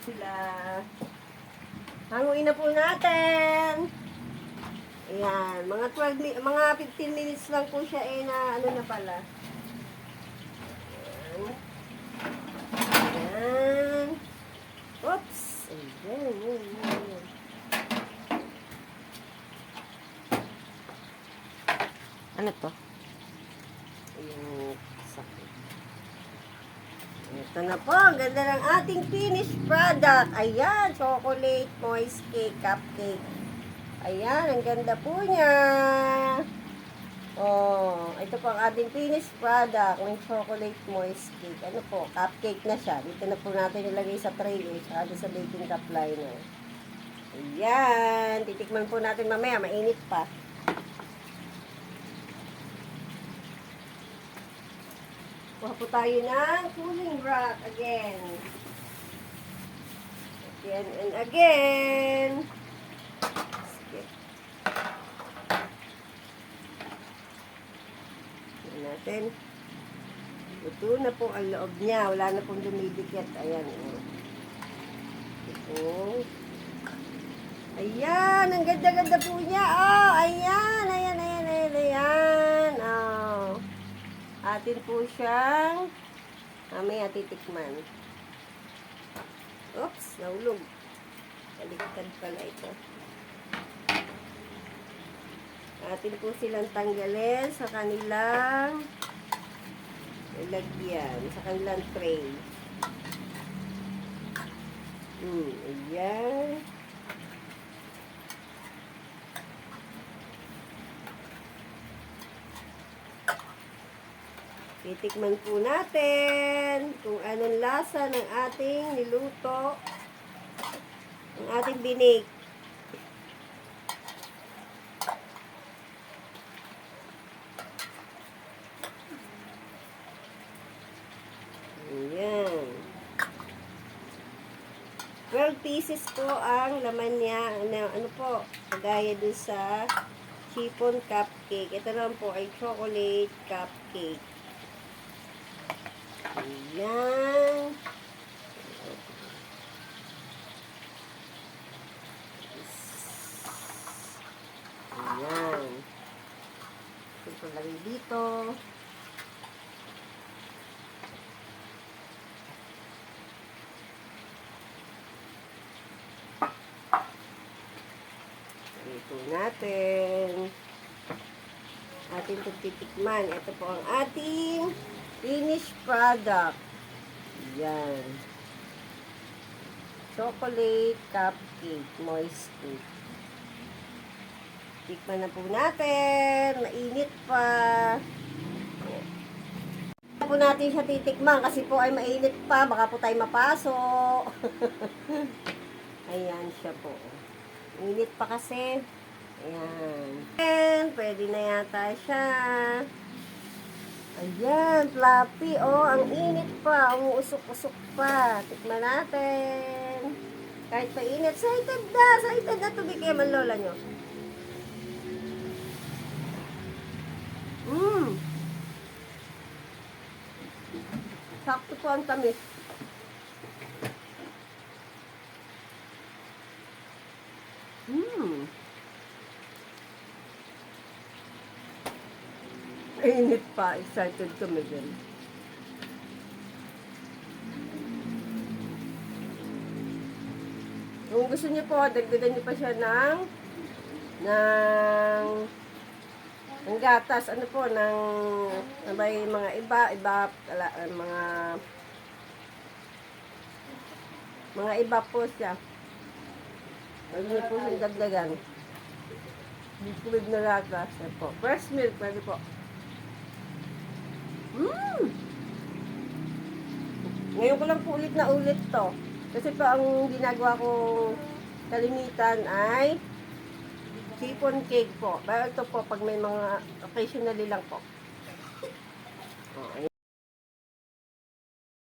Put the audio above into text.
Sila. Hanguin na po natin. Ayan, mga 15 minutes lang po siya na ano na pala. Ayan. Ayan. Oops. Ayan. Ano to? Ayan. Sakit. Ito na po. Ang ganda ng ating finished product. Ayan. Chocolate moist cake, cupcake. Ayan. Ang ganda po niya. Oh, ito po ang ating finished product ng chocolate moist cake. Ano po? Cupcake na siya. Dito na po natin ilagay sa tray. Saka sa baking cup liner. Ayan. Titikman po natin mamaya. Mainit pa. Kuha po tayo ng cooling rack again. Again and again. Skip. Ayan natin. Ito na po ang loob niya. Wala na pong dumidikit. Ayan. Ito. Ayan. Ang ganda-ganda po niya. Oh, ayan. Ayan, ayan, ayan, ayan. Oh. Atin po siyang mamaya titikman. Oops, nahulog. Baliktad pala ito. Atin po silang tanggalin sa kanilang lagyan, sa kanilang tray. Ayan. Titikman po natin kung anong lasa ng ating niluto, ang ating binig. Ayan. 12 pieces po ang laman niya. Ano po, kagaya dun sa chiffon cupcake. Ito naman po ay chocolate cupcake. Ayan. Ayan. Ito lagi dito. Ito natin. Ating titikman. Ito po ang ating finished product. Yan. Chocolate cupcake, moist cake. Tikman na po natin. Mainit pa. Ayan po natin siya titikman kasi po ay mainit pa. Baka po tayo mapaso. Ayan siya po. Mainit pa kasi. Ayan. And pwede na yata siya. Ayan, fluffy. Oh, ang init pa. Umuusok-usok pa. Tikman natin. Kahit pa init. Excited na. Excited na. Tubig kayo man lola nyo. Sakto po ang tamis. Init pa. Excited kami din. Kung gusto niyo po, dagdagan niyo pa siya ng gatas. Ano po, may mga mga iba po siya. Pwede niyo po siyang dagdagan. Liquid na gatas. Po. Fresh milk, pwede po. Ngayon ko lang po ulit to. Kasi po ang ginagawa kong kalimitan ay chiffon cake po. Pero ito po pag may mga occasionally lang po.